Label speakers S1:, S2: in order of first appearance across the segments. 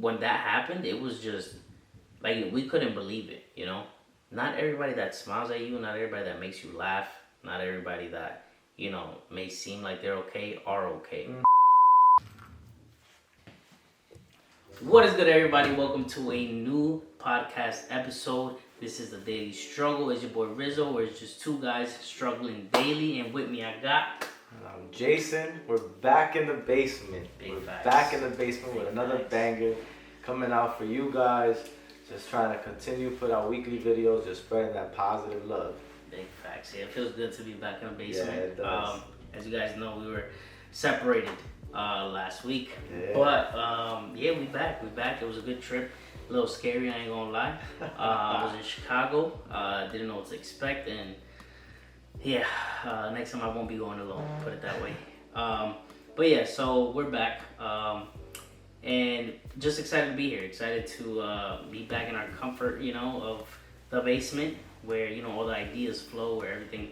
S1: when that happened, it was just like we couldn't believe it. Not everybody that smiles at you, not everybody that makes you laugh, not everybody that may seem like they're okay are okay. What is good, everybody? Welcome to a new podcast episode. This is the Daily Struggle. It's your boy Rizzo, where it's just two guys struggling daily, and with me I got.
S2: I'm Jason. We're back in the basement. Back in the basement with another banger coming out for you guys. Just trying to continue put out weekly videos, just spreading that positive love.
S1: Big facts. Yeah, it feels good to be back in the basement.
S2: Yeah, it does.
S1: As you guys know, we were separated last week,
S2: yeah.
S1: But we back. It was a good trip. A little scary, I ain't gonna lie. I was in Chicago. Didn't know what to expect, and next time I won't be going alone. Put it that way. But yeah, so we're back. And just excited to be here. Excited to be back in our comfort, of the basement, where all the ideas flow, where everything,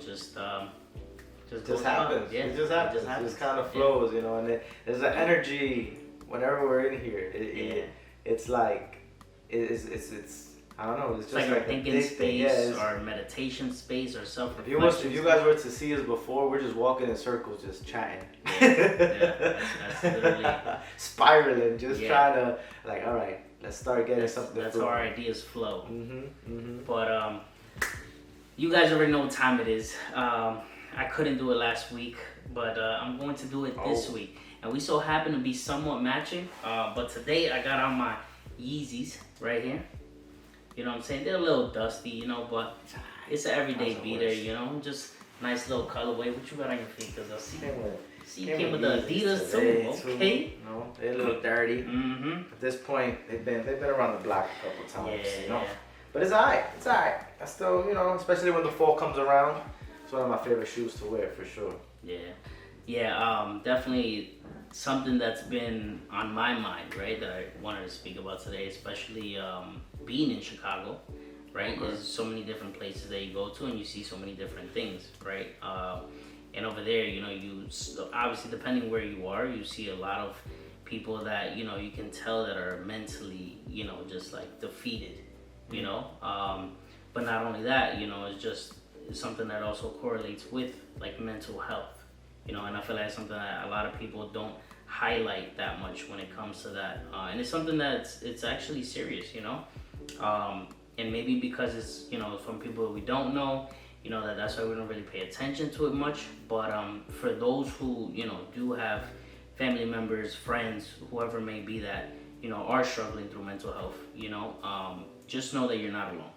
S1: just
S2: happens.
S1: Yeah,
S2: it just happens. It just kind of flows, and there's an energy whenever we're in here. It's like it's I don't know. It's just
S1: like our thinking space,
S2: our
S1: meditation space, or self-reflection.
S2: If you guys were to see us before, we're just walking in circles, just chatting.
S1: That's literally
S2: spiraling, just trying to all right, let's start getting something.
S1: That's how our ideas flow.
S2: Mm-hmm.
S1: But you guys already know what time it is. I couldn't do it last week, but I'm going to do it this week, and we so happen to be somewhat matching. But today I got on my Yeezys right here. You know what I'm saying? They're a little dusty, but it's an everyday beater, just nice little colorway. What you got on your feet? Because I see you came with the Adidas too. Okay.
S2: No, they're a little dirty.
S1: Mm-hmm.
S2: At this point, they've been around the block a couple times.
S1: Yeah.
S2: But it's alright. I still, especially when the fall comes around, it's one of my favorite shoes to wear for sure.
S1: Yeah. Definitely something that's been on my mind, right? That I wanted to speak about today, especially being in Chicago, right?
S2: Okay.
S1: There's so many different places that you go to, and you see so many different things, right? And over there, you obviously, depending where you are, you see a lot of people that you can tell that are mentally, just like defeated, But not only that, it's something that also correlates with like mental health, and I feel like it's something that a lot of people don't highlight that much when it comes to that, and it's something it's actually serious, and maybe because it's from people that we don't know, that's why we don't really pay attention to it much. But for those who do have family members, friends, whoever may be that are struggling through mental health, just know that you're not alone.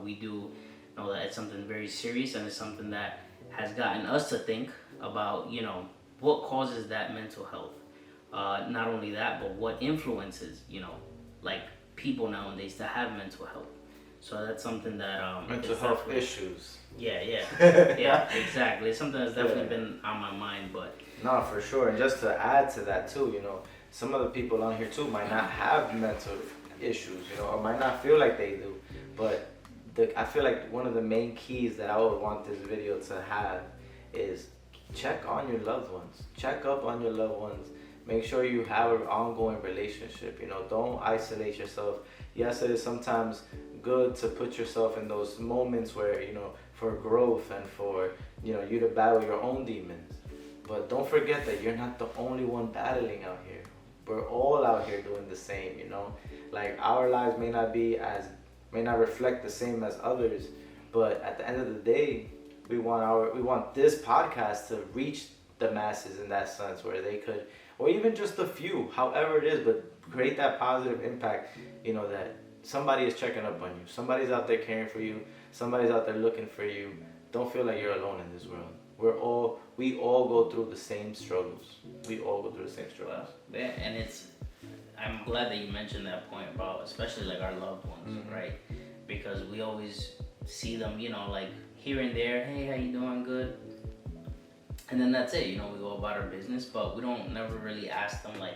S1: We do know that it's something very serious, and it's something that has gotten us to think about what causes that mental health. Not only that, but what influences like people nowadays to have mental health. So that's something that
S2: mental health issues.
S1: Yeah, exactly. It's something that's definitely been on my mind. But
S2: no, for sure. And just to add to that too, some of the people on here too might not have mental issues, or might not feel like they do. But I feel like one of the main keys that I would want this video to have is check on your loved ones. Check up on your loved ones. Make sure you have an ongoing relationship. Don't isolate yourself. Yes, it is sometimes good to put yourself in those moments where, for growth and for, you to battle your own demons. But don't forget that you're not the only one battling out here. We're all out here doing the same, Like our lives may not reflect the same as others, but at the end of the day, we want this podcast to reach the masses in that sense, where they could, or even just a few, however it is, but create that positive impact, that somebody is checking up on you, somebody's out there caring for you, somebody's out there looking for you. Don't feel like you're alone in this world. We all go through the same struggles.
S1: Well, yeah, and I'm glad that you mentioned that point about especially like our loved ones, right? Because we always see them, like here and there, hey, how you doing? Good. And then that's it, we go about our business, but we don't never really ask them like,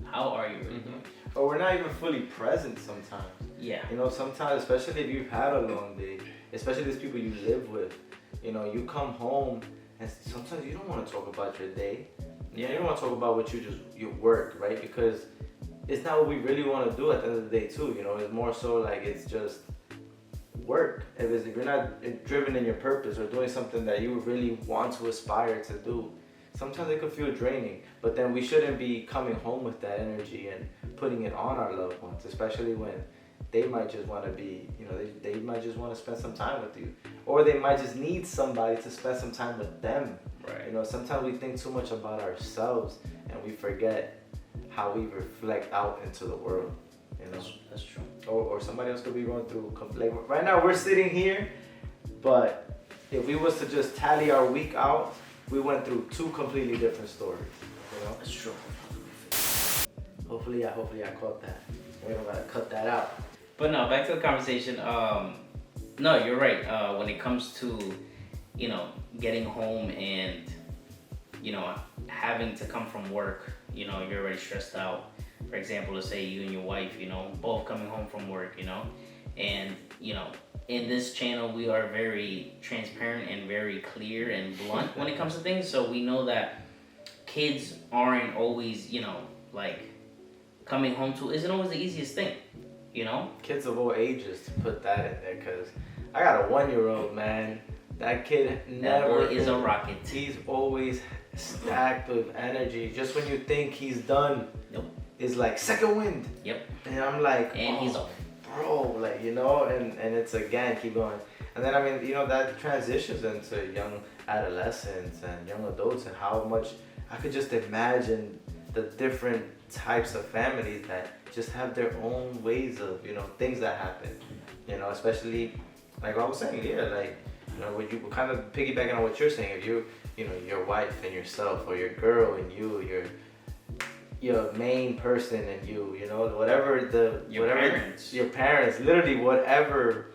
S1: how are you really doing?
S2: Or we're not even fully present sometimes.
S1: Yeah.
S2: Sometimes, especially if you've had a long day, especially these people you live with, you come home and sometimes you don't want to talk about your day. You don't want to talk about your work, right? Because it's not what we really want to do at the end of the day too. You know, it's more so like it's just work. If you're not driven in your purpose or doing something that you really want to aspire to do, sometimes it could feel draining. But then we shouldn't be coming home with that energy and putting it on our loved ones, especially when they might just want to be, you know, they might just want to spend some time with you, or they might just need somebody to spend some time with them.
S1: Right.
S2: You know, sometimes we think too much about ourselves and we forget how we reflect out into the world. You know,
S1: that's true.
S2: Or somebody else could be going through. Like right now, we're sitting here, but if we was to just tally our week out, we went through two completely different stories. You know,
S1: That's true.
S2: hopefully I caught that. We're gonna cut that out.
S1: But no, back to the conversation. No, you're right. When it comes to, you know, getting home and, you know, having to come from work, you know, you're already stressed out. For example, let's say you and your wife, you know, both coming home from work, you know, and, you know, in this channel, we are very transparent and very clear and blunt when it comes to things. So we know that kids aren't always, you know, like coming home to isn't always the easiest thing, you know?
S2: Kids of all ages to put that in there, because I got a 1-year-old, man. That kid never
S1: That boy is a rocket.
S2: He's always stacked with energy. Just when you think he's done,
S1: Nope.
S2: it's like second wind.
S1: Yep.
S2: And I'm like,
S1: And he's off.
S2: bro, like, you know, and it's again, keep going. And then, I mean, you know, that transitions into young adolescents and young adults, and how much I could just imagine the different types of families that just have their own ways of, you know, things that happen, you know, especially like I was saying, yeah, like, you know, when you kind of piggybacking on what you're saying, if you know, your wife and yourself, or your girl and you, your main person and you know, whatever your parents, literally whatever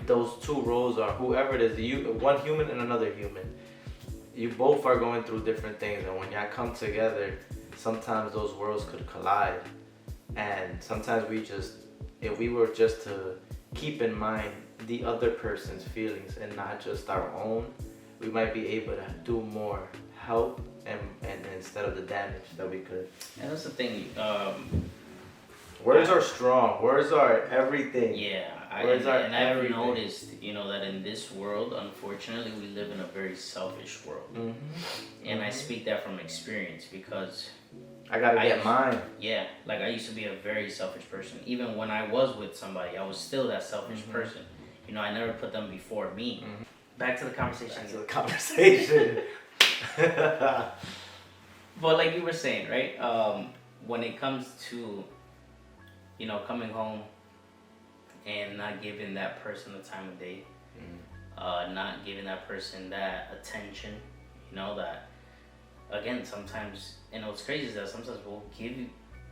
S2: those two roles are, whoever it is, one human and another human, you both are going through different things, and when y'all come together, sometimes those worlds could collide, and sometimes if we were just to keep in mind the other person's feelings and not just our own, we might be able to do more help and instead of the damage that we could.
S1: And that's the thing.
S2: Words are strong. Words are everything.
S1: Yeah,
S2: Words are
S1: I've
S2: everything.
S1: noticed, you know, that in this world, unfortunately, we live in a very selfish world.
S2: Mm-hmm.
S1: And I speak that from experience because
S2: I gotta get mine.
S1: Yeah, like I used to be a very selfish person. Even when I was with somebody, I was still that selfish person. You know, I never put them before me.
S2: Mm-hmm.
S1: Back to the conversation.
S2: Back to the conversation.
S1: But like you were saying, right? When it comes to, you know, coming home and not giving that person the time of day, not giving that person that attention, you know, that, again, sometimes, and what's crazy is that sometimes we'll give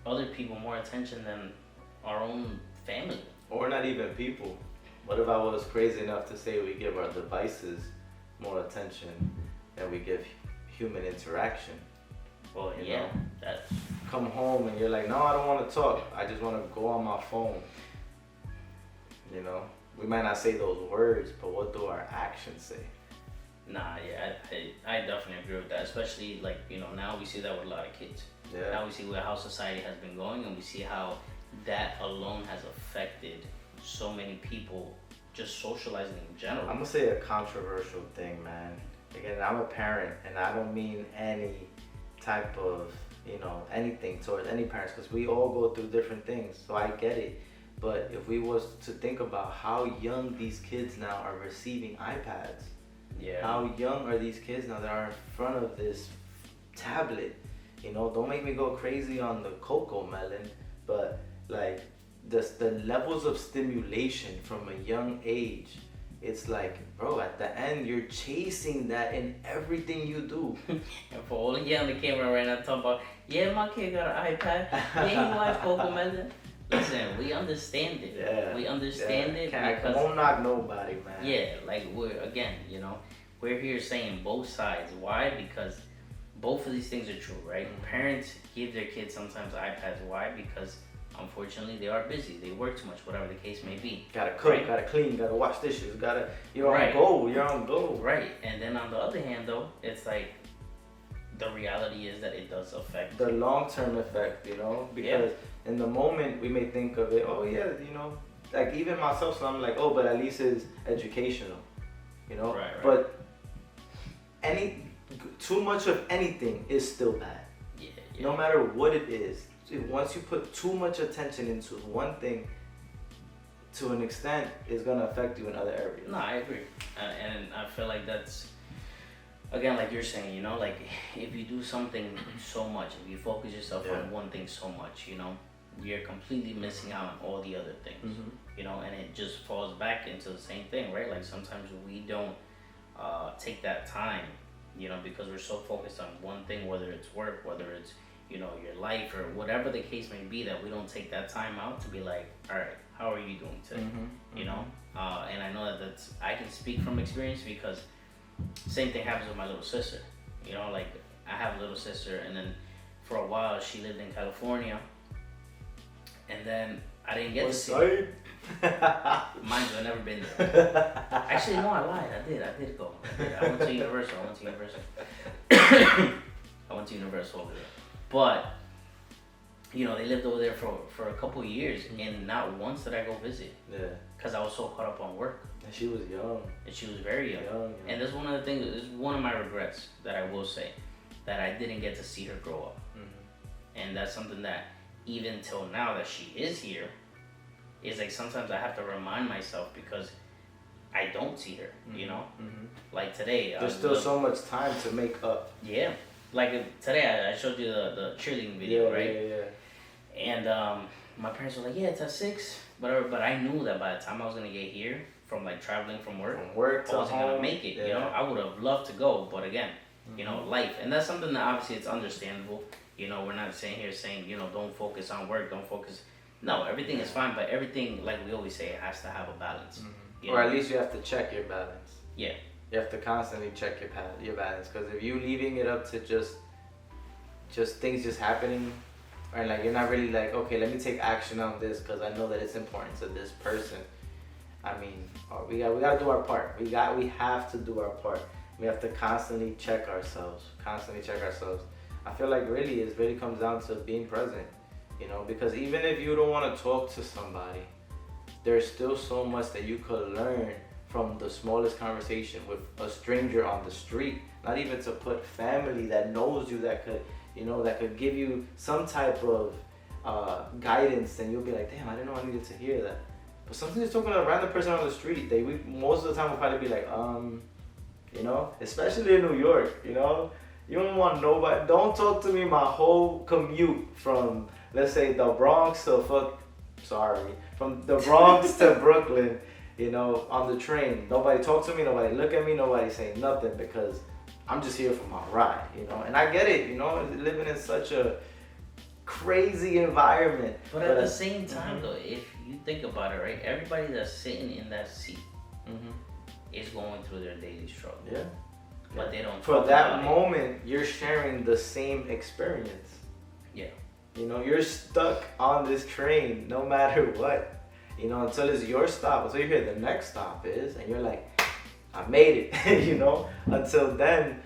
S1: other people more attention than our own family.
S2: Or not even people. What if I was crazy enough to say we give our devices more attention than we give human interaction?
S1: Well,
S2: You
S1: yeah,
S2: know?
S1: that's
S2: Come home and you're like, no, I don't want to talk. I just want to go on my phone. You know, we might not say those words, but what do our actions say?
S1: nah. Yeah, I definitely agree with that. Especially like, you know, now we see that with a lot of kids.
S2: Yeah.
S1: Now we see how society has been going, and we see how that alone has affected so many people just socializing in general.
S2: I'm gonna say a controversial thing, man. Again, I'm a parent, and I don't mean any type of, you know, anything towards any parents, because we all go through different things, so I get it. But if we was to think about how young these kids now are receiving iPads,
S1: Yeah.
S2: how young are these kids now that are in front of this tablet? You know, don't make me go crazy on the cocoa melon, but like the levels of stimulation from a young age, it's like, bro, at the end you're chasing that in everything you do.
S1: And for all of you on the camera right now talking about, yeah, my kid got an iPad. Yeah, he watch Cocomelon. Listen, we understand it.
S2: Yeah.
S1: We understand it because
S2: won't knock nobody, man.
S1: yeah, like we're here saying both sides. Why? Because both of these things are true, right? Parents give their kids sometimes iPads. Why? Because unfortunately they are busy. They work too much, whatever the case may be.
S2: Gotta cook,
S1: Right.
S2: gotta clean, gotta wash dishes, you're
S1: Right.
S2: on go.
S1: Right. And then on the other hand, though, it's like the reality is that it does affect.
S2: The long-term effect, you know, because in the moment we may think of it, oh yeah, you know, like even myself, so I'm like, oh, but at least it's educational, you know.
S1: Right.
S2: But too much of anything is still bad.
S1: Yeah.
S2: No matter what it is, once you put too much attention into one thing, to an extent, it's gonna affect you in other areas.
S1: No, I agree, and I feel like that's, again, like you're saying, you know, like if you do something so much, if you focus yourself on one thing so much, you know, you're completely missing out on all the other things, you know, and it just falls back into the same thing, right? Like sometimes we don't take that time, you know, because we're so focused on one thing, whether it's work, whether it's, you know, your life or whatever the case may be, that we don't take that time out to be like, all right, how are you doing today? You know, and I know that I can speak from experience because same thing happens with my little sister. You know, like I have a little sister, and then for a while she lived in California, and then I didn't get to see her. Mind you, I've never been there. Actually, no, I lied. I did go. I went to Universal. I went to Universal over there. But, you know, they lived over there for a couple of years, and not once did I go visit.
S2: Yeah.
S1: Because I was so caught up on work.
S2: And she was young.
S1: And she was very young.
S2: Yeah.
S1: And that's one of the things, it's one of my regrets that I will say, that I didn't get to see her grow up. And that's something that, even till now that she is here, is like sometimes I have to remind myself because I don't see her, you know? Like today.
S2: There's still so much time to make up.
S1: Yeah. Like today I showed you the cheerleading video, right?
S2: Yeah.
S1: And my parents were like, yeah, it's at 6. But I knew that by the time I was going to get here, from like traveling from work
S2: to
S1: I wasn't
S2: home.
S1: Gonna make it. You know, I would have loved to go, but again, you know, life, and that's something that obviously it's understandable. You know, we're not saying, you know, don't focus on work, don't focus. No, everything is fine, but everything, like we always say, it has to have a balance.
S2: Or at least you have to check your balance.
S1: Yeah.
S2: You have to constantly check your balance, because if you leaving it up to just things just happening, or like you're not really like, okay, let me take action on this because I know that it's important to this person. I mean, we got to do our part. We have to do our part. We have to constantly check ourselves. I feel like it really comes down to being present, you know, because even if you don't want to talk to somebody, there's still so much that you could learn from the smallest conversation with a stranger on the street. Not even to put family that knows you, that could give you some type of guidance, and you'll be like, damn, I didn't know I needed to hear that. But sometimes just talking to a random person on the street, most of the time will probably be like, you know, especially in New York, you know, you don't want nobody. Don't talk to me my whole commute from, let's say, the Bronx to from the Bronx to Brooklyn, you know, on the train. Nobody talk to me, nobody look at me, nobody say nothing, because I'm just here for my ride, you know. And I get it, you know, living in such a crazy environment.
S1: But at the same time, though, if you think about it, right, everybody that's sitting in that seat is going through their daily struggle.
S2: Yeah.
S1: But they don't.
S2: For that moment, you're sharing the same experience.
S1: Yeah.
S2: You know, you're stuck on this train no matter what. You know, until it's your stop, until you hear the next stop is, and you're like, I made it. You know, until then,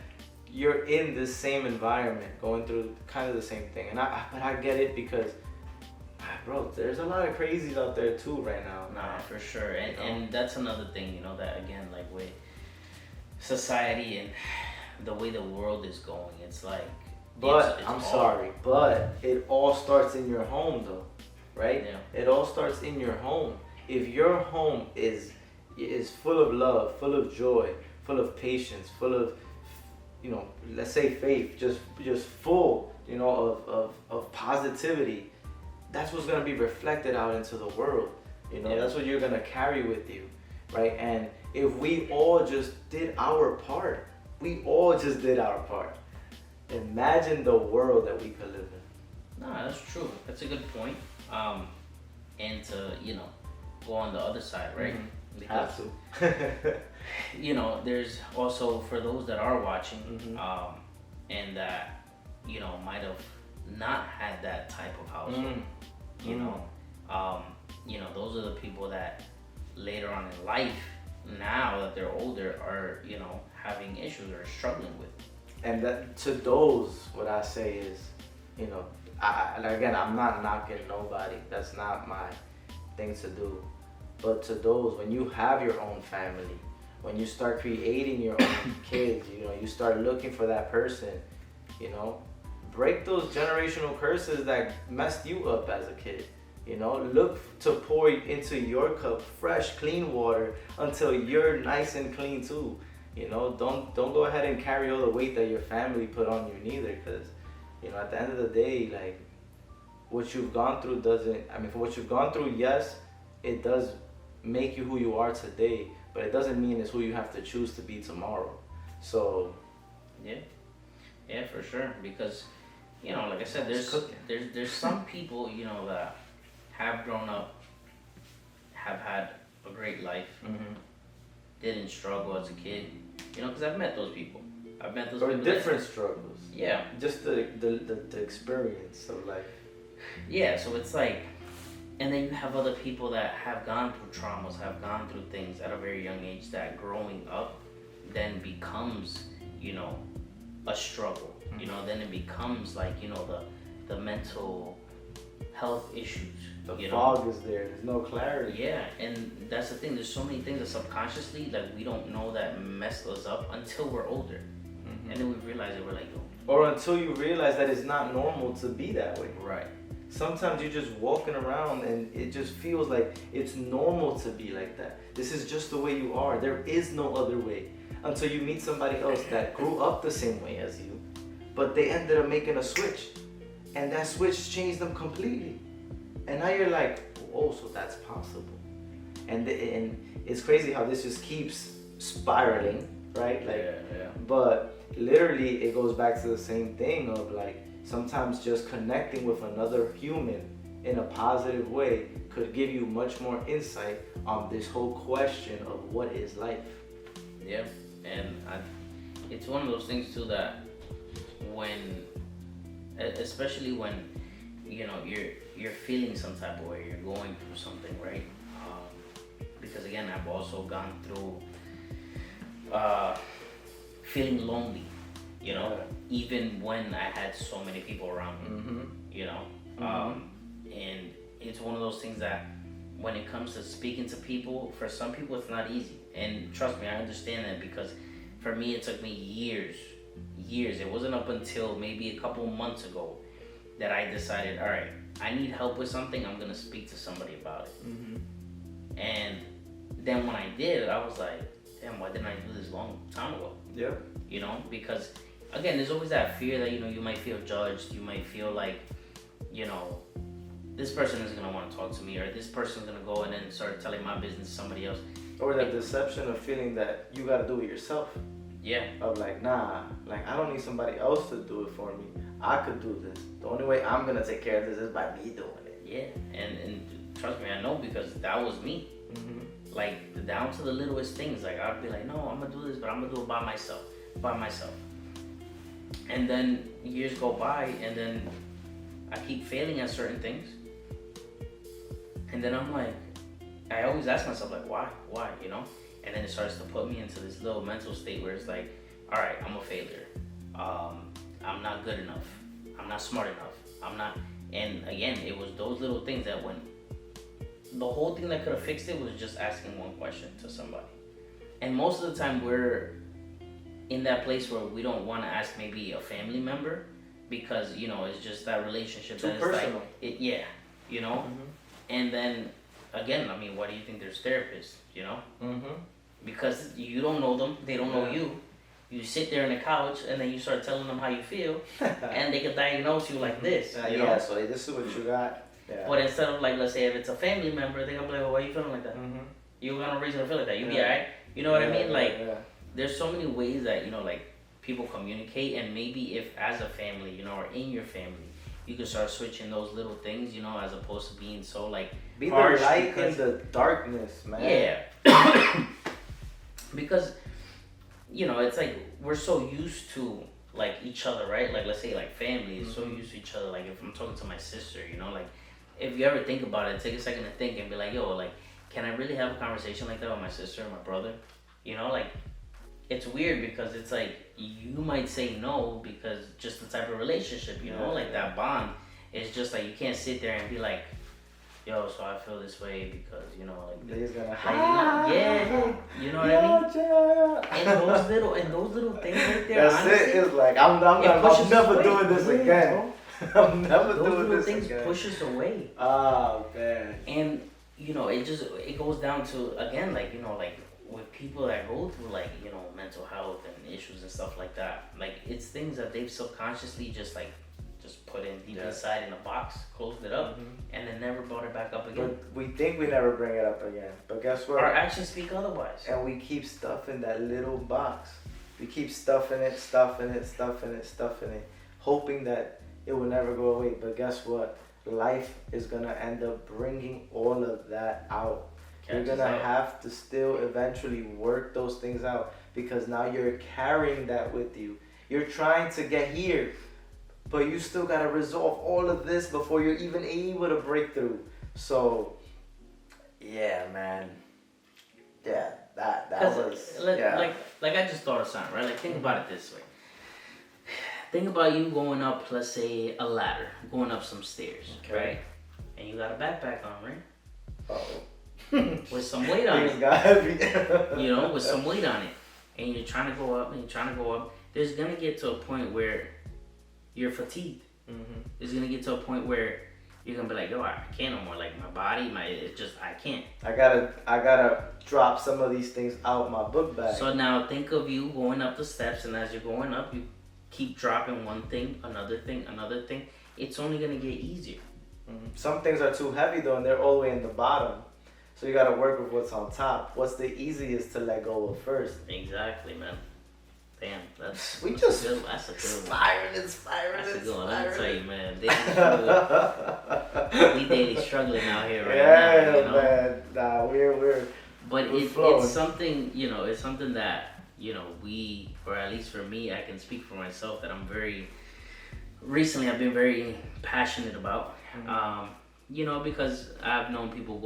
S2: you're in the same environment, going through kind of the same thing. And but I get it because, bro, there's a lot of crazies out there too right now.
S1: Nah, for sure. And that's another thing, you know, that again, like with society and the way the world is going, it's like.
S2: But but it all starts in your home, though, right?
S1: Yeah.
S2: It all starts in your home. If your home is full of love, full of joy, full of patience, full of, you know, let's say faith, just full, you know, of positivity, that's what's gonna be reflected out into the world. You know, that's what you're gonna carry with you, right? And if we all just did our part, imagine the world that we could live in.
S1: No, that's true. That's a good point. And to, you know, go on the other side, right?
S2: Because, have to.
S1: You know, there's also, for those that are watching, and that, you know, might have not had that type of household, you know, those are the people that later on in life, now that they're older, are, you know, having issues or struggling with.
S2: And that, to those, what I say is, you know, and again, I'm not knocking nobody. That's not my thing to do. But to those, when you have your own family, when you start creating your own kids, you know, you start looking for that person, you know, break those generational curses that messed you up as a kid. You know, look to pour into your cup fresh, clean water until you're nice and clean too. You know, don't go ahead and carry all the weight that your family put on you neither, because you know, at the end of the day, like what you've gone through doesn't. I mean, for what you've gone through, yes, it does make you who you are today, but it doesn't mean it's who you have to choose to be tomorrow. So,
S1: yeah, for sure. Because you know, like I said, there's some people, you know, that have grown up, have had a great life, didn't struggle as a kid, you know, because I've met those people. I've met those
S2: or
S1: people.
S2: different struggles.
S1: Yeah.
S2: Just the experience of life.
S1: Yeah, so it's like, and then you have other people that have gone through traumas, have gone through things at a very young age that growing up then becomes, you know, a struggle. You know, then it becomes like, you know, the mental health issues.
S2: The fog is there. There's no clarity.
S1: Yeah, and that's the thing. There's so many things that subconsciously, like, we don't know that messed us up until we're older. And then we realize it, we're like, oh.
S2: Or until you realize that it's not normal to be that way.
S1: Right.
S2: Sometimes you're just walking around and it just feels like it's normal to be like that. This is just the way you are. There is no other way. Until you meet somebody else that grew up the same way as you, but they ended up making a switch. And that switch changed them completely. And now you're like, oh, so that's possible. And it's crazy how this just keeps spiraling, right? Like,
S1: yeah.
S2: But literally, it goes back to the same thing of like, sometimes just connecting with another human in a positive way could give you much more insight on this whole question of what is life.
S1: Yeah, and it's one of those things too that especially when, you know, you're feeling some type of way, you're going through something, right? Because again, I've also gone through feeling lonely, you know, even when I had so many people around me, you know, and it's one of those things that when it comes to speaking to people, for some people it's not easy, and trust me, I understand that, because for me it took me years. It wasn't up until maybe a couple months ago that I decided, all right, I need help with something, I'm gonna speak to somebody about it. And then when I did, I was like, damn, why didn't I do this long time ago?
S2: Yeah.
S1: You know, because again, there's always that fear that, you know, you might feel judged, you might feel like, you know, this person isn't gonna want to talk to me, or this person's gonna go and then start telling my business to somebody else.
S2: Or that deception of feeling that you gotta do it yourself.
S1: Yeah.
S2: Of like, nah, like I don't need somebody else to do it for me. I could do this. The only way I'm gonna take care of this is by me doing it.
S1: Yeah, and trust me, I know, because that was me. Like, down to the littlest things. Like, I'd be like, no, I'm gonna do this, but I'm gonna do it by myself. And then years go by, and then I keep failing at certain things. And then I'm like, I always ask myself, like, why, you know? And then it starts to put me into this little mental state where it's like, all right, I'm a failure. I'm not good enough. I'm not smart enough. I'm not. And again, it was those little things that when the whole thing that could have fixed it was just asking one question to somebody. And most of the time we're in that place where we don't want to ask maybe a family member, because, you know, it's just that relationship
S2: too
S1: that
S2: personal.
S1: Like, you know? And then again, I mean, why do you think there's therapists, you know? Because you don't know them, they don't know you. You sit there on the couch and then you start telling them how you feel, and they can diagnose you like this. You know?
S2: Yeah, so this is what you got. Yeah.
S1: But instead of, like, let's say if it's a family member, they're gonna be like, well, why are you feeling like that? You got no reason to feel like that. You be alright. You know what I mean? Like, there's so many ways that, you know, like, people communicate, and maybe if as a family, you know, or in your family, you can start switching those little things, you know, as opposed to being so, like,
S2: be the
S1: harsh
S2: light in the darkness, man.
S1: Yeah. Because, you know, it's like we're so used to, like, each other, right? Like, let's say, like, family is so used to each other. Like, if I'm talking to my sister, you know, like, if you ever think about it, take a second to think and be like, yo, like, can I really have a conversation like that with my sister or my brother? You know, like, it's weird because it's like you might say no because just the type of relationship, you know, like that bond. it's just like you can't sit there and be like, yo, so I feel this way because, you know, like,
S2: He's gonna
S1: yeah, you know what I mean?
S2: Yeah.
S1: And those little things right there,
S2: That's
S1: honestly,
S2: it. It's like I'm
S1: pushes us
S2: never
S1: away.
S2: doing this
S1: Yeah,
S2: again. I'm never
S1: those
S2: doing
S1: little
S2: this
S1: things
S2: again.
S1: push us away.
S2: Oh man.
S1: And, you know, it goes down to, again, like, you know, like, with people that go through, like, you know, mental health and issues and stuff like that, like, it's things that they've subconsciously just put in deep inside in a box, closed it up, and then never brought it back up again.
S2: But we think we never bring it up again. But guess what?
S1: Our actions speak otherwise.
S2: And we keep stuffing that little box. We keep stuffing it, hoping that it will never go away. But guess what? Life is gonna end up bringing all of that out. You're gonna have to still eventually work those things out because now you're carrying that with you. You're trying to get here, but you still gotta resolve all of this before you're even able to break through. So, yeah, man. Yeah, that was
S1: like I just thought of something, right? Like think about it this way. Think about you going up, let's say a ladder, going up some stairs, right? And you got a backpack on, right?
S2: Uh-oh.
S1: With some weight on it.
S2: Got heavy.
S1: You know, with some weight on it. And you're trying to go up, There's gonna get to a point where you're fatigued. It's gonna get to a point where you're gonna be like, yo, I can't no more. Like my body, I can't.
S2: I gotta drop some of these things out my book bag.
S1: So now think of you going up the steps, and as you're going up, you keep dropping one thing, another thing. It's only gonna get easier.
S2: Some things are too heavy though, and they're all the way in the bottom. So you gotta work with what's on top. What's the easiest to let go of first?
S1: Exactly, man. Damn, that's
S2: a good
S1: Inspiring.
S2: That's
S1: a good one. Let me tell you, man. We daily struggling out here right now. You know?
S2: Man. Nah, we're.
S1: But it's something, you know, it's something that, you know, we, or at least for me, I can speak for myself, that I've been very passionate about. You know, because I've known people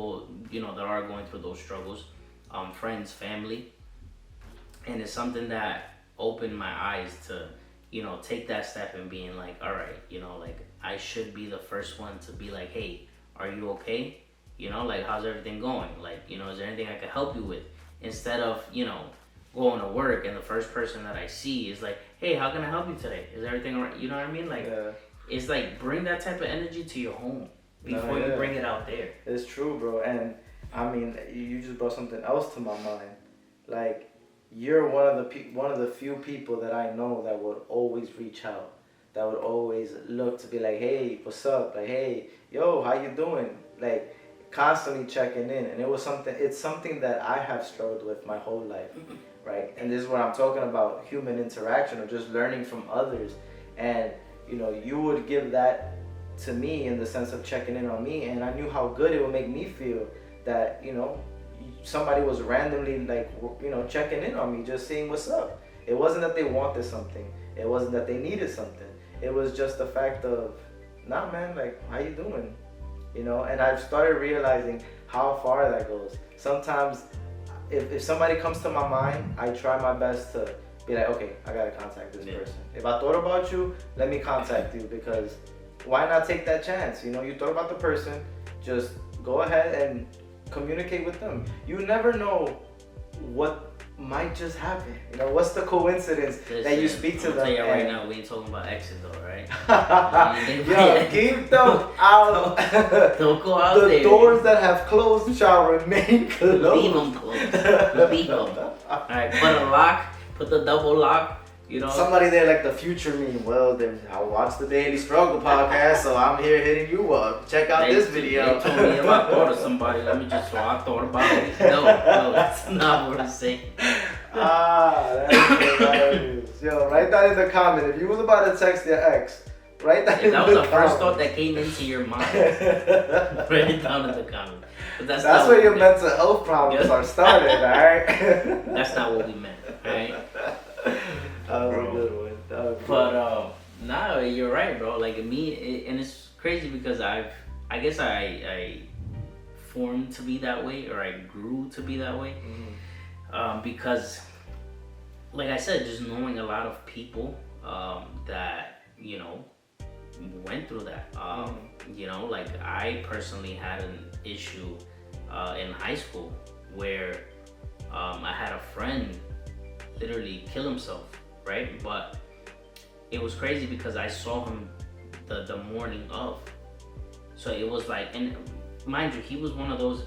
S1: that are going through those struggles, friends, family, and it's something that opened my eyes to, you know, take that step and being like, all right, you know, like I should be the first one to be like, hey, are you okay? You know, like how's everything going? Like, you know, is there anything I can help you with? Instead of, you know, going to work and the first person that I see is like, hey, how can I help you today? Is everything all right? You know what I mean? Like, it's like bring that type of energy to your home before you bring it out there.
S2: It's true, bro. And I mean, you just brought something else to my mind. Like, you're one of the few people that I know that would always reach out, that would always look to be like, hey, what's up? Like, hey, yo, how you doing? Like, constantly checking in. And it's something that I have struggled with my whole life, right? And this is what I'm talking about, human interaction or just learning from others. And, you know, you would give that to me in the sense of checking in on me, and I knew how good it would make me feel that, you know, somebody was randomly like, you know, checking in on me, just seeing what's up. It wasn't that they wanted something. It wasn't that they needed something. It was just the fact of, nah, man, like, how you doing? You know, and I've started realizing how far that goes. Sometimes if somebody comes to my mind, I try my best to be like, okay, I gotta contact this person. If I thought about you, let me contact you, because why not take that chance? You know, you thought about the person, just go ahead and communicate with them. You never know what might just happen. You know, what's the coincidence that you speak to them?
S1: I'll tell you right now, we ain't talking about exes though, right?
S2: Yo, keep them out.
S1: Don't go out there.
S2: The doors that have closed shall remain closed.
S1: Leave them closed. Leave them. Alright, put the double lock. You know,
S2: somebody there like the future me. Well, I watched the Daily Struggle podcast, so I'm here hitting you up. Check out this video.
S1: They told me if I thought of somebody, so I thought about it. No, that's not what I'm saying.
S2: That's hilarious. Yo, write that in the comment. If you was about to text your ex, write that in the comment.
S1: That was the first thought that came into your mind. Write it down in the comment. But that's
S2: where your mental health problems are started, alright?
S1: That's not what we meant, right?
S2: That was a good one.
S1: But no, you're right, bro. Like and it's crazy because I guess I formed to be that way, or I grew to be that way, because, like I said, just knowing a lot of people that, you know, went through that. You know, like I personally had an issue in high school where I had a friend literally kill himself, right? But it was crazy because I saw him the morning of. So it was like, and mind you, he was one of those,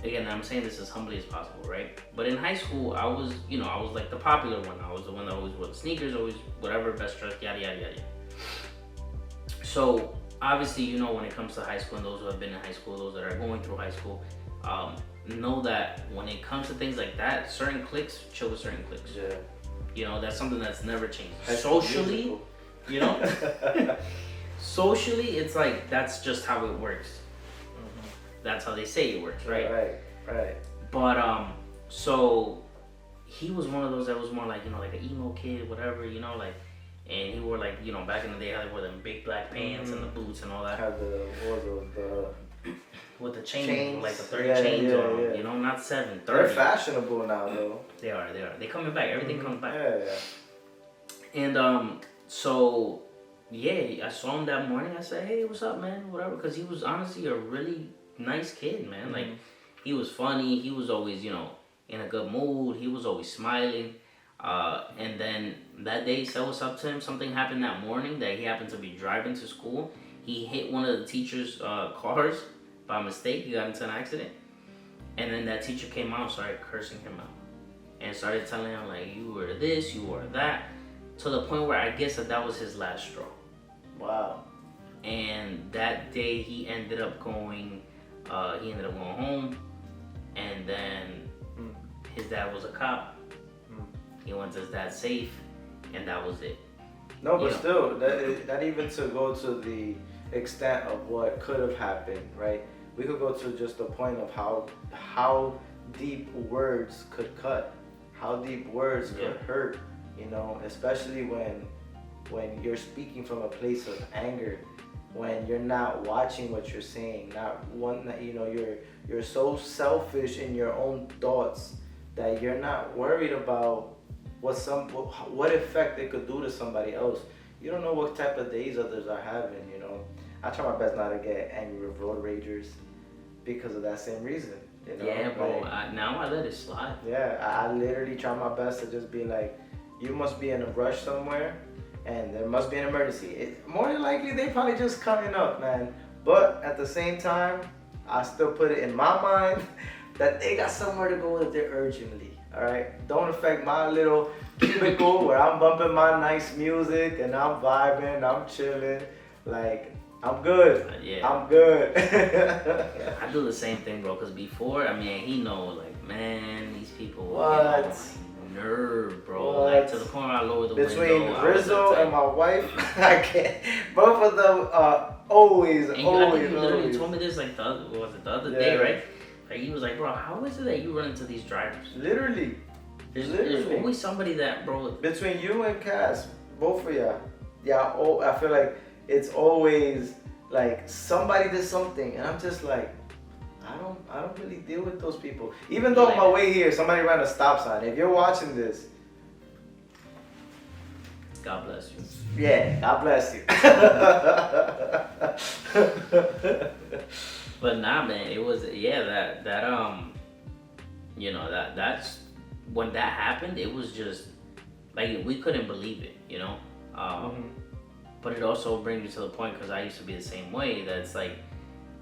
S1: again, I'm saying this as humbly as possible, right? But in high school, I was, you know, I was like the popular one. I was the one that always wore the sneakers, always whatever, best dressed, yada, yada, yada. So obviously, you know, when it comes to high school and those who have been in high school, those that are going through high school, know that when it comes to things like that, certain cliques chill with certain cliques.
S2: Yeah.
S1: You know, that's something that's never changed.
S2: Socially,
S1: Socially, you know, socially, it's like that's just how it works. That's how they say it works, right?
S2: Right.
S1: But so he was one of those that was more like, you know, like an emo kid, whatever, you know, like, and he wore like, you know, back in the day how they wore them big black pants and the boots and all that.
S2: Have the
S1: with the
S2: chains,
S1: like the 30 chains on them, you know, not 7, 30.
S2: They're fashionable now, though.
S1: They are. They coming back. Everything comes back.
S2: Yeah.
S1: And so yeah, I saw him that morning. I said, hey, what's up, man? Whatever, because he was honestly a really nice kid, man. Like he was funny. He was always, you know, in a good mood. He was always smiling. And then that day, said what's up to him. Something happened that morning that he happened to be driving to school. He hit one of the teacher's cars by mistake. He got into an accident. And then that teacher came out and started cursing him out. And started telling him, like, you were this, you were that. To the point where I guess that was his last straw.
S2: Wow.
S1: And that day he ended up going home. And then his dad was a cop. He went to his dad's safe. And that was it.
S2: No, but still, that even to go to the extent of what could have happened, right? We could go to just the point of how deep words could cut, how deep words could hurt, you know, especially when you're speaking from a place of anger, when you're not watching what you're saying, you know, you're so selfish in your own thoughts that you're not worried about what effect it could do to somebody else. You don't know what type of days others are having, you know. I try my best not to get angry with road ragers because of that same reason, you know.
S1: Yeah, bro.
S2: Like,
S1: now I let it slide.
S2: Yeah, I literally try my best to just be like, you must be in a rush somewhere and there must be an emergency. More than likely, they probably just coming up, man. But at the same time, I still put it in my mind that they got somewhere to go if they're urgently. All right, don't affect my little cubicle where I'm bumping my nice music and I'm vibing, I'm chilling. Like, I'm good. I'm good.
S1: I do the same thing, bro. Cause before, I mean, he know, like, man, these people.
S2: What?
S1: You know, nerve, bro.
S2: What?
S1: Like to the point where I lower the window.
S2: Between Rizzo and my wife, I can't. Both of them are always.
S1: I think you literally told me this like the other day, right? Like he was like, bro, how is it that you run into these drivers?
S2: Literally.
S1: There's always somebody that, bro.
S2: Between you and Cass, both of y'all. Yeah, I feel like it's always like somebody did something, and I'm just like, I don't really deal with those people. Even though on my way here, somebody ran a stop sign. If you're watching this,
S1: God bless you.
S2: Yeah, God bless you.
S1: But nah, man, it was that you know, that's when that happened. It was just like we couldn't believe it, you know. But it also brings me to the point, because I used to be the same way, that it's like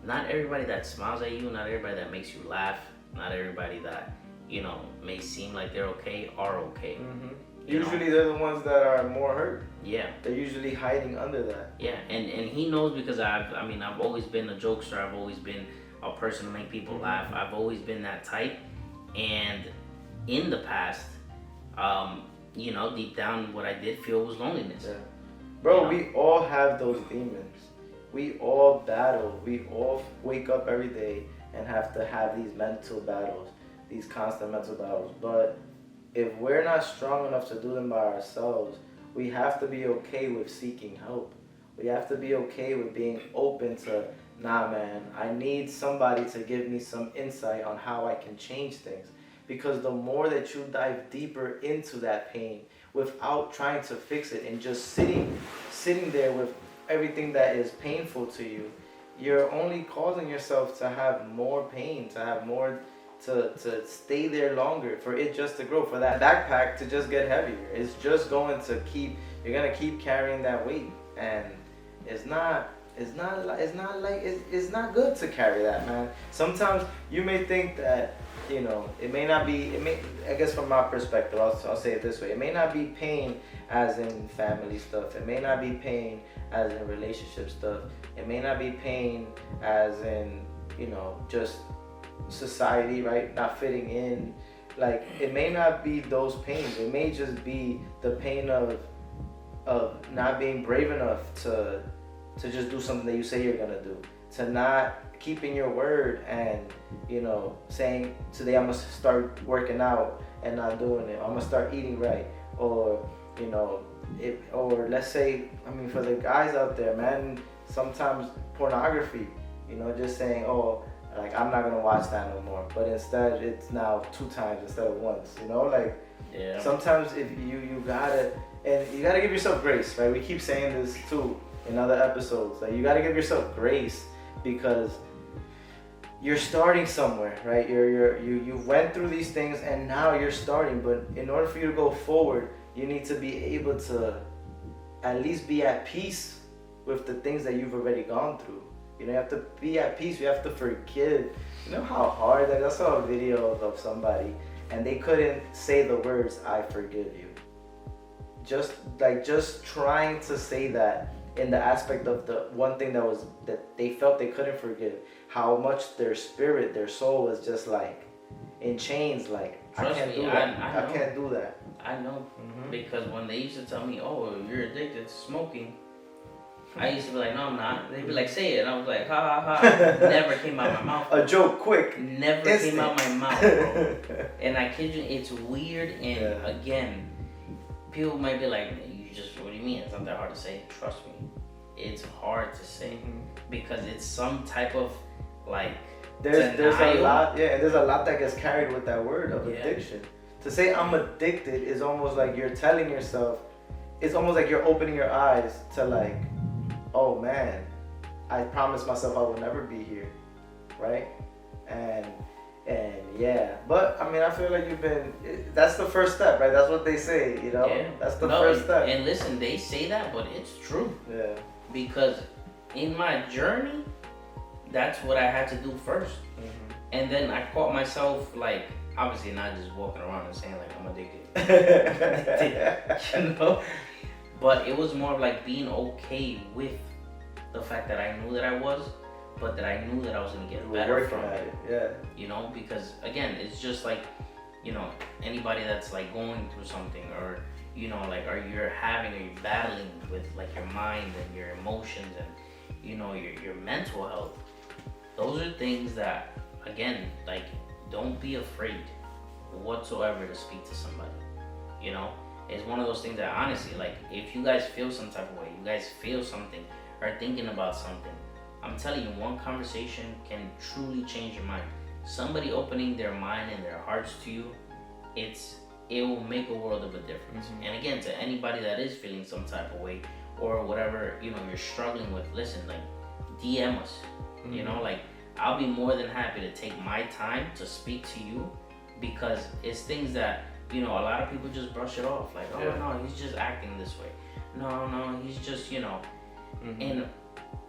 S1: not everybody that smiles at you, not everybody that makes you laugh, not everybody that, you know, may seem like they're okay are okay.
S2: Usually they're the ones that are more hurt.
S1: Yeah.
S2: They're usually hiding under that.
S1: Yeah, and he knows, because I've always been a jokester. I've always been a person to make people laugh. I've always been that type. And in the past, you know, deep down what I did feel was loneliness.
S2: Yeah. Bro,
S1: you know?
S2: We all have those demons. We all battle. We all wake up every day and have to have these mental battles, these constant mental battles. But if we're not strong enough to do them by ourselves, we have to be okay with seeking help. We have to be okay with being open to, nah, man, I need somebody to give me some insight on how I can change things. Because the more that you dive deeper into that pain without trying to fix it and just sitting there with everything that is painful to you, you're only causing yourself to have more pain, to have more, to stay there longer, for it just to grow, for that backpack to just get heavier. It's just going to keep, you're gonna keep carrying that weight, and it's not good to carry that, man. Sometimes you may think that, you know, I guess from my perspective, I'll say it this way, it may not be pain as in family stuff, it may not be pain as in relationship stuff, it may not be pain as in, you know, just society, right, not fitting in, like, it may not be those pains, it may just be the pain of not being brave enough to just do something that you say you're gonna do, to not keeping your word, and, you know, saying today I'm gonna start working out and not doing it, I'm gonna start eating right, or, you know, or let's say, I mean, for the guys out there, man, sometimes pornography, you know, just saying, oh, like, I'm not gonna watch that no more, but instead it's now 2 times instead of once, you know, like,
S1: yeah.
S2: Sometimes if you gotta give yourself grace, right? We keep saying this too in other episodes, like, you gotta give yourself grace, because you're starting somewhere, right? You went through these things and now you're starting, but in order for you to go forward, you need to be able to at least be at peace with the things that you've already gone through. You know, you have to be at peace, you have to forgive. You know how hard that is? I saw a video of somebody and they couldn't say the words, I forgive you. Just trying to say that in the aspect of the one thing that they felt they couldn't forgive, how much their spirit, their soul was just like in chains, like, I can't do that. I can't do that.
S1: I know, because when they used to tell me, oh, you're addicted to smoking, I used to be like, no, I'm not. They'd be like, say it. And I was like, ha ha ha. Never came out my mouth.
S2: A joke, quick.
S1: Never came out my mouth, bro. And I kid you, it's weird. And again, people might be like, what do you mean? It's not that hard to say. Trust me. It's hard to say because it's some type of like
S2: there's a lot, there's a lot that gets carried with that word of addiction. To say I'm addicted is almost like you're telling yourself, it's almost like you're opening your eyes to like, oh man, I promised myself I will never be here, right? And yeah, but I mean, I feel like that's the first step, right? That's what they say, you know? Yeah. That's the first step.
S1: And listen, they say that, but it's true.
S2: Yeah.
S1: Because in my journey, that's what I had to do first. And then I caught myself, like, obviously not just walking around and saying like I'm addicted, you know? But it was more of like being okay with the fact that I knew that I was, but that I knew that I was gonna get better from it.
S2: Yeah.
S1: You know, because again, it's just like, you know, anybody that's like going through something, or you know, like, are you battling with like your mind and your emotions and, you know, your mental health. Those are things that, again, like, don't be afraid whatsoever to speak to somebody. You know, it's one of those things that honestly, like, if you guys feel some type of way, you guys feel something, or thinking about something, I'm telling you, one conversation can truly change your mind. Somebody opening their mind and their hearts to you, it will make a world of a difference. And again, to anybody that is feeling some type of way or whatever, you know, you're struggling with, listen, like, DM us. You know, like, I'll be more than happy to take my time to speak to you, because it's things that, you know, a lot of people just brush it off. Like, oh no, he's just acting this way. No, he's just, you know, and,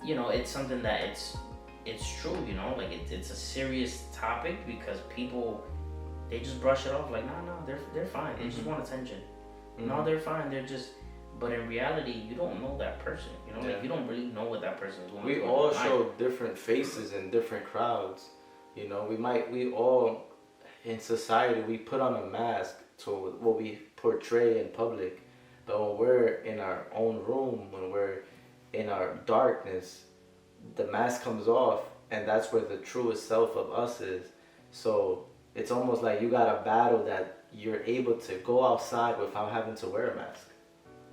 S1: you know, it's something that it's true, you know, like, it's a serious topic, because people, they just brush it off like, no, they're fine. They just want attention. No, they're fine. They're just, but in reality, you don't know that person. You know, like, you don't really know what that person is going through.
S2: We all show different faces in different crowds. You know, we all, in society, we put on a mask to what we portray in public. But when we're in our own room, when we're in our darkness, the mask comes off, and that's where the truest self of us is. So it's almost like you got a battle that you're able to go outside without having to wear a mask.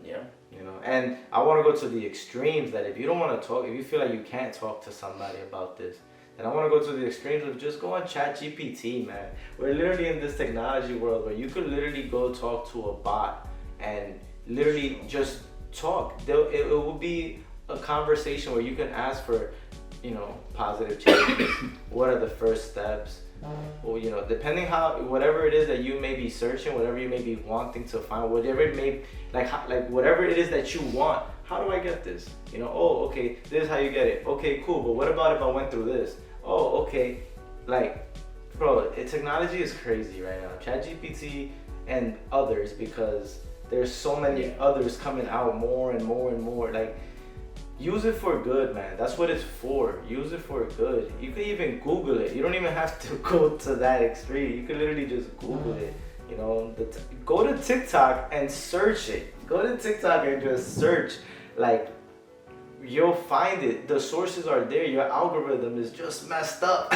S1: Yeah.
S2: You know, and I want to go to the extremes that if you don't want to talk, if you feel like you can't talk to somebody about this, then I want to go to the extremes of just go on ChatGPT, man. We're literally in this technology world where you could literally go talk to a bot and literally just talk. It will be a conversation where you can ask for, positive changes. What are the first steps? Well, depending how, whatever it is that you may be searching, whatever you may be wanting to find, whatever it may, like whatever it is that you want, how do I get this? Oh, okay, this is how you get it. Okay, cool, but what about if I went through this? Oh, okay, like, bro, technology is crazy right now. ChatGPT and others, because there's so many others coming out more and more and more. Like, use it for good, man. That's what it's for. Use it for good. You can even Google it. You don't even have to go to that extreme. You can literally just Google it. Go to TikTok and search it. Go to TikTok and just search. Like, you'll find it. The sources are there. Your algorithm is just messed up.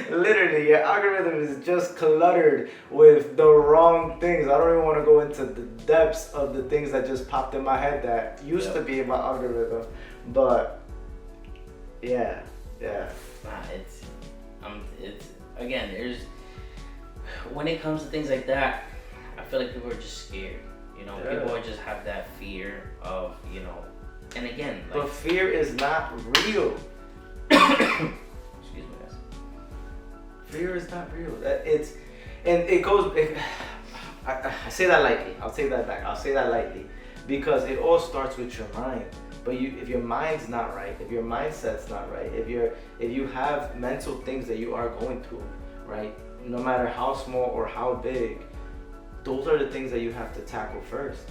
S2: Literally, your algorithm is just cluttered with the wrong things. I don't even want to go into the depths of the things that just popped in my head that used to be in my algorithm. But yeah.
S1: It's again. There's when it comes to things like that, I feel like people are just scared. People just have that fear of And again,
S2: but fear is not real.
S1: Excuse me, guys.
S2: Fear is not real. I say that lightly. I'll take that back. I'll say that lightly, because it all starts with your mind. But if your mind's not right, if your mindset's not right, if you have mental things that you are going through, right, no matter how small or how big, those are the things that you have to tackle first.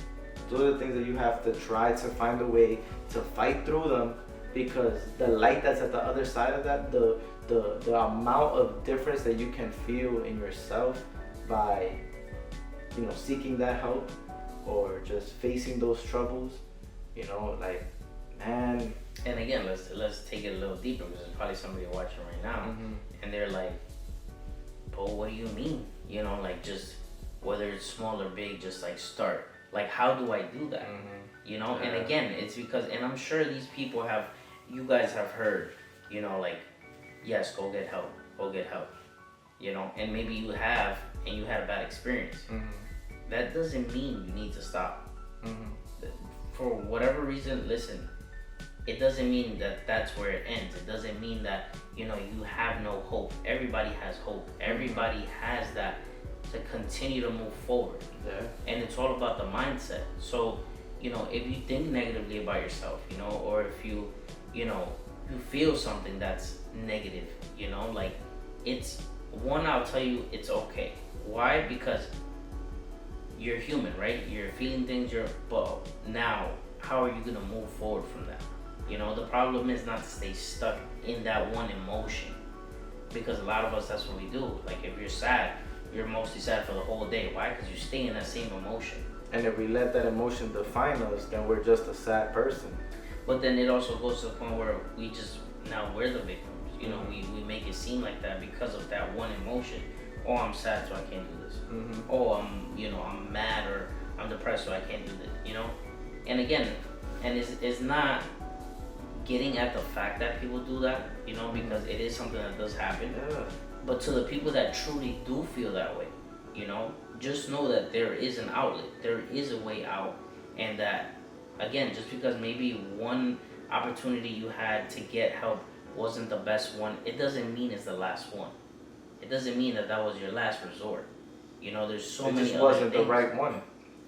S2: Those are the things that you have to try to find a way to fight through them, because the light that's at the other side of that, the amount of difference that you can feel in yourself by, seeking that help or just facing those troubles, man.
S1: And again, let's take it a little deeper, because there's probably somebody watching right now, and they're like, "But what do you mean? Just whether it's small or big, just like start. Like, how do I do that? And again, it's because, and I'm sure these people you guys have heard, yes, go get help, and maybe you have, and you had a bad experience. That doesn't mean you need to stop. For whatever reason, listen, it doesn't mean that that's where it ends. It doesn't mean that, you have no hope. Everybody has hope. Everybody has that to continue to move forward. And it's all about the mindset. So, if you think negatively about yourself, or if you feel something that's negative, I'll tell you, it's okay. Why? Because you're human, right? You're feeling things, but now, how are you gonna move forward from that? The problem is not to stay stuck in that one emotion, because a lot of us, that's what we do. Like, if you're sad, you're mostly sad for the whole day. Why? Because you stay in that same emotion.
S2: And if we let that emotion define us, then we're just a sad person.
S1: But then it also goes to the point where we're the victims. We make it seem like that because of that one emotion. Oh, I'm sad, so I can't do this. Oh, I'm mad, or I'm depressed, so I can't do this. And again, it's not getting at the fact that people do that, because it is something that does happen. But to the people that truly do feel that way, just know that there is an outlet, there is a way out, and that, again, just because maybe one opportunity you had to get help wasn't the best one, it doesn't mean it's the last one. It doesn't mean that was your last resort. There's so many other things. It just
S2: wasn't the right one.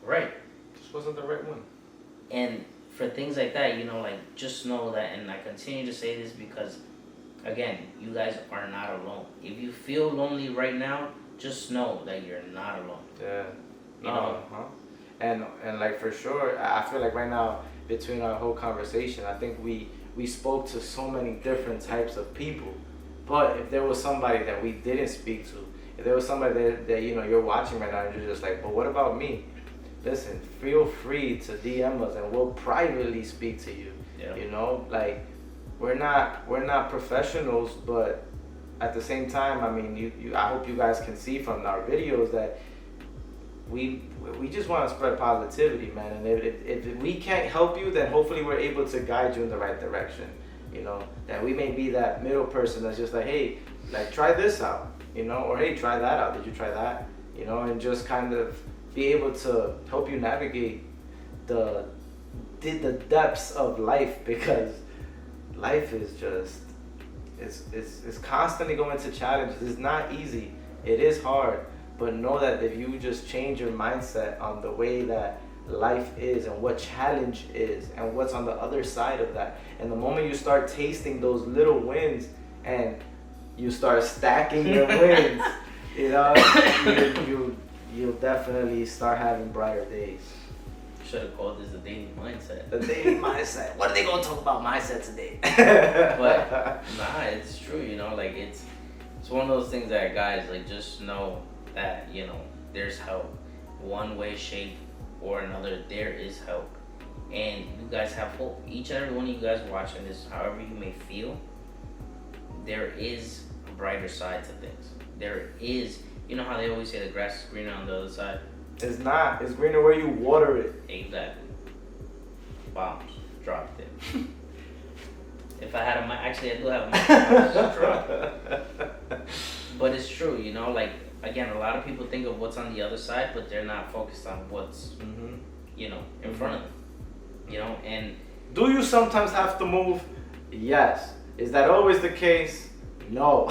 S1: Right.
S2: It just wasn't the right one.
S1: And for things like that, just know that, and I continue to say this because, again, you guys are not alone. If you feel lonely right now, just know that you're not alone.
S2: And like, for sure, I feel like right now, between our whole conversation, I think we spoke to so many different types of people. But if there was somebody that we didn't speak to, if there was somebody that you're watching right now and you're just like, but what about me? Listen, feel free to DM us and we'll privately speak to you. Like, we're not professionals, but at the same time, I mean, I hope you guys can see from our videos that we just want to spread positivity, man. And if we can't help you, then hopefully we're able to guide you in the right direction. That we may be that middle person that's just like, hey, like, try this out, or hey, try that out. Did you try that? And just kind of be able to help you navigate the the depths of life, because life is just it's constantly going to challenges. It's not easy. It is hard, but know that if you just change your mindset on the way that life is and what challenge is and what's on the other side of that, and the moment you start tasting those little wins and you start stacking your wins, you know, you'll definitely start having brighter days.
S1: Should have called this the daily mindset.
S2: The daily mindset. What are they gonna talk about mindset today?
S1: But nah, it's true. You know, like it's one of those things that, guys, like, just know that, you know, there's help. One way, shape, or another, there is help, and you guys have hope. Each and every one of you guys watching this, however you may feel, there is a brighter side to things. There is, you know how they always say the grass is greener on the other side?
S2: It's not. It's greener where you water it.
S1: Exactly. Bombs dropped it. If I had a mic, actually I do have a mic, I just dropped it. But it's true, you know, like, again, a lot of people think of what's on the other side, but they're not focused on what's, you know, in front of them. You know, and
S2: do you sometimes have to move? Yes. Is that always the case? No.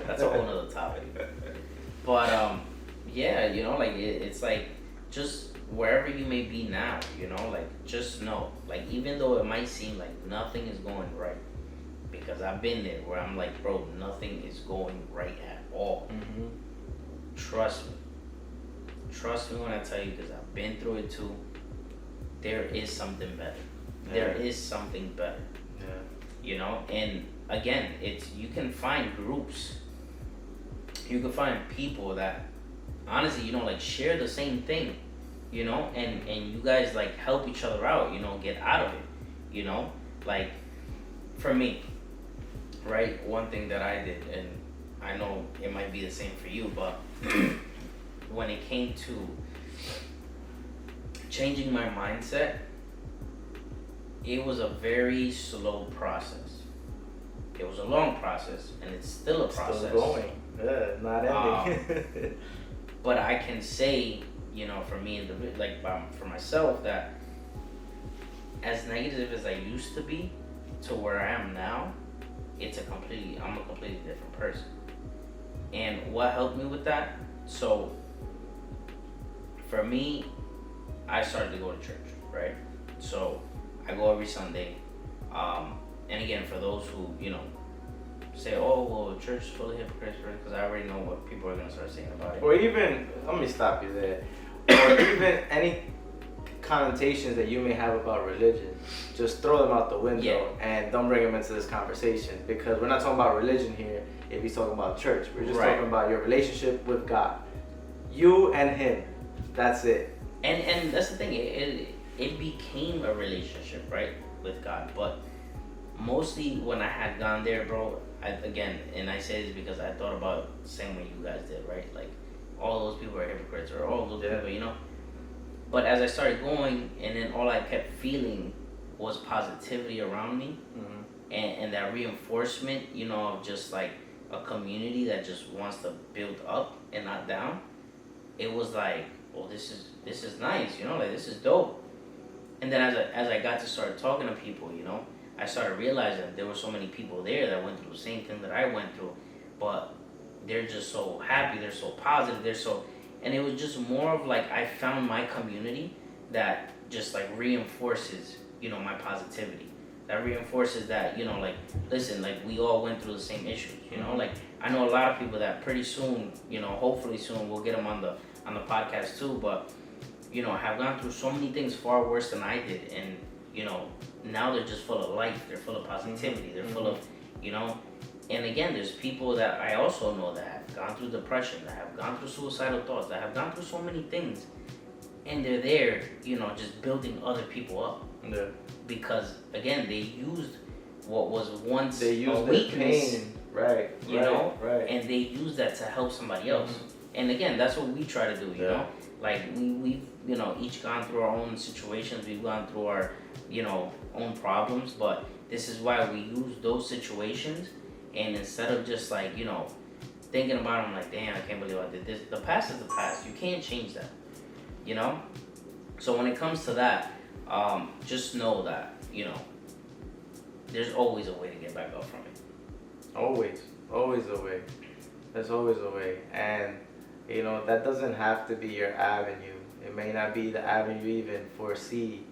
S1: That's a whole nother topic. But yeah, you know, like it's like, just wherever you may be now, you know, like, just know, like, even though it might seem like nothing is going right, because I've been there where I'm like, bro, nothing is going right at all. Trust me when I tell you, because I've been through it too. There is something better. Yeah. There is something better. Yeah. You know, and again, you can find groups. You can find people that, honestly, you know, like, share the same thing, you know, and you guys, like, help each other out, you know, get out of it, you know. Like, for me, right, one thing that I did, and I know it might be the same for you, but when it came to changing my mindset, it was a very slow process. It was a long process, and it's still a process.
S2: Still going. Yeah, not ending.
S1: But I can say, you know, for me, for myself, that as negative as I used to be to where I am now, I'm a completely different person. And what helped me with that? So, for me, I started to go to church, right? So, I go every Sunday. And again, for those who, you know, say, oh, well, church is full of hypocrites, because I already know what people are going to start saying about it.
S2: Or even, let me stop you there. Or even any connotations that you may have about religion, just throw them out the window and don't bring them into this conversation, because we're not talking about religion here if he's talking about church. We're just talking about your relationship with God. You and him. That's it.
S1: And that's the thing. It became a relationship, right, with God. But mostly when I had gone there, bro, I say this because I thought about the same way you guys did, right? Like, all those people are hypocrites, or all those people, you know. But as I started going, and then all I kept feeling was positivity around me, and that reinforcement, you know, of just like a community that just wants to build up and not down. It was like, oh, this is nice, you know, like, this is dope. And then as I got to start talking to people, you know, I started realizing there were so many people there that went through the same thing that I went through, but they're just so happy, they're so positive, and it was just more of like, I found my community that just like reinforces, you know, my positivity. That reinforces that, you know, like, listen, like, we all went through the same issues, you know, like, I know a lot of people that pretty soon, you know, hopefully soon we'll get them on the podcast too, but, you know, have gone through so many things far worse than I did, and, you know, now they're just full of life, they're full of positivity, they're full of, you know. And again, there's people that I also know that have gone through depression, that have gone through suicidal thoughts, that have gone through so many things, and they're there, you know, just building other people up.
S2: Yeah.
S1: Because again, they used what was once a
S2: weakness, pain,
S1: you know, and they used that to help somebody else. And again, that's what we try to do, you know. Like, we've, you know, each gone through our own situations, we've gone through our, you know, own problems, but this is why we use those situations. And instead of just like, you know, thinking about them like, damn, I can't believe I did this. The past is the past. You can't change that, you know? So when it comes to that, just know that, there's always a way to get back up from it.
S2: Always a way. There's always a way, and that doesn't have to be your avenue. It may not be the avenue you even foresee,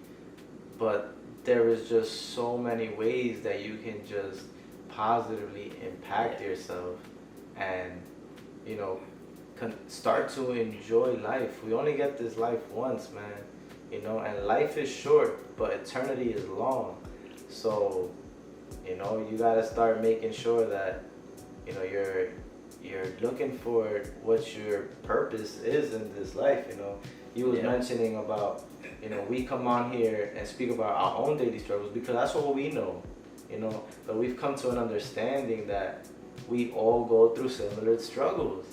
S2: but there is just so many ways that you can just positively impact yourself, and start to enjoy life. We only get this life once, man. And life is short, but eternity is long. So, you gotta start making sure that you're looking for what your purpose is in this life. You was mentioning about we come on here and speak about our own daily struggles because that's what we know. But we've come to an understanding that we all go through similar struggles.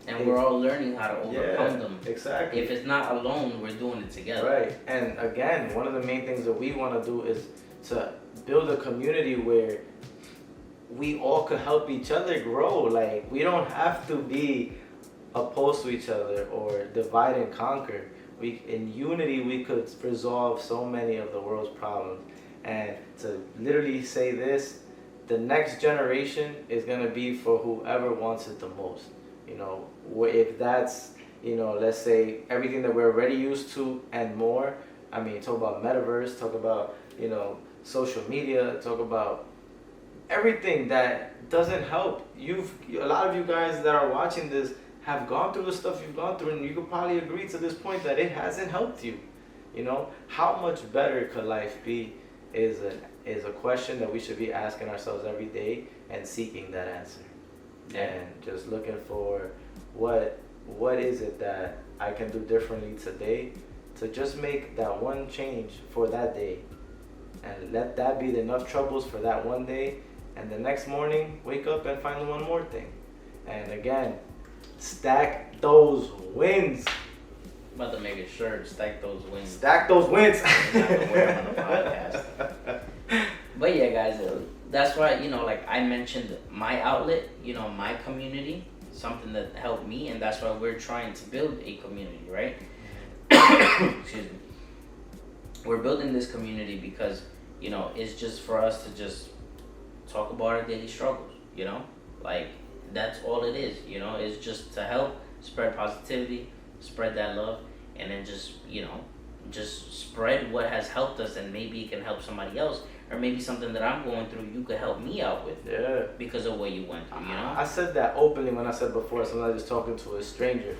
S1: And we're all learning how to overcome them.
S2: Exactly.
S1: If it's not alone, we're doing it together.
S2: Right. And again, one of the main things that we want to do is to build a community where we all could help each other grow. Like, we don't have to be opposed to each other or divide and conquer. In unity, we could resolve so many of the world's problems. And to literally say this, the next generation is going to be for whoever wants it the most. If that's, let's say everything that we're already used to and more. I mean, talk about metaverse, talk about, social media, talk about everything that doesn't help. A lot of you guys that are watching this have gone through the stuff you've gone through, and you could probably agree to this point that it hasn't helped you. How much better could life be is a question that we should be asking ourselves every day and seeking that answer. And just looking for what is it that I can do differently today to just make that one change for that day, and let that be enough troubles for that one day, and the next morning wake up and find one more thing. And again, stack those wins.
S1: I'm about to make a shirt, stack those wins.
S2: Stack those wins.
S1: I'm not gonna wear them on the podcast. But yeah, guys, that's why, like I mentioned, my outlet, my community, something that helped me, and that's why we're trying to build a community, right? Excuse me. We're building this community because, it's just for us to just talk about our daily struggles, like that's all it is. It's just to help spread positivity, spread that love, and then just spread what has helped us, and maybe it can help somebody else, or maybe something that I'm going through you could help me out with.
S2: Yeah.
S1: Because of what you went through,
S2: I said that openly when I said before, sometimes just talking to a stranger.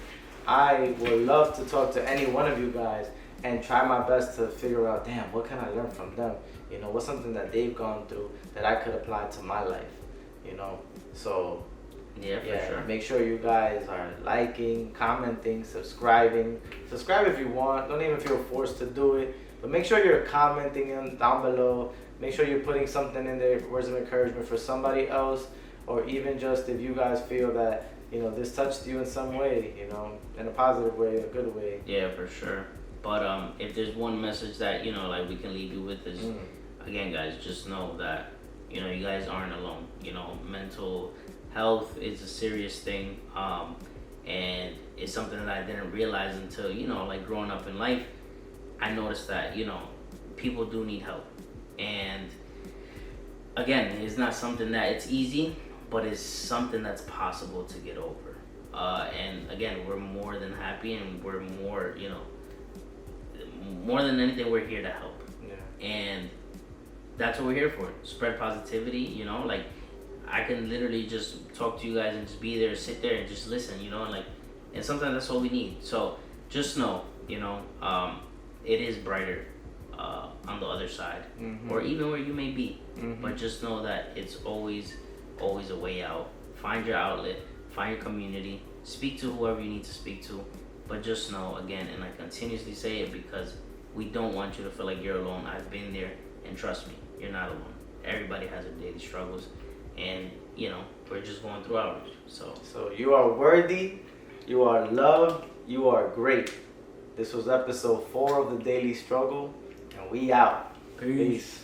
S2: I would love to talk to any one of you guys and try my best to figure out, damn, what can I learn from them? What's something that they've gone through that I could apply to my life? So
S1: yeah, for sure.
S2: Make sure you guys are liking, commenting, subscribing. Subscribe if you want. Don't even feel forced to do it. But make sure you're commenting down below. Make sure you're putting something in there, words of encouragement for somebody else, or even just if you guys feel that this touched you in some way, in a positive way, a good way.
S1: Yeah, for sure. But if there's one message that like we can leave you with is, again, guys, just know that you guys aren't alone. Mental health is a serious thing, and it's something that I didn't realize until like growing up in life. I noticed that people do need help, and again, it's not something that it's easy, but it's something that's possible to get over. And again, we're more than happy, and we're more than anything, we're here to help.
S2: Yeah.
S1: And that's what we're here for. Spread positivity, like I can literally just talk to you guys and just be there, sit there and just listen, and sometimes that's all we need. So just know, it is brighter on the other side, or even where you may be. But just know that it's always a way out. Find your outlet, find your community, speak to whoever you need to speak to. But just know, again, and I continuously say it because we don't want you to feel like you're alone. I've been there, and trust me, you're not alone. Everybody has their daily struggles, and we're just going through ours. So
S2: you are worthy, you are loved, you are great. This was episode 4 of the Daily Struggle, and we out.
S1: Peace.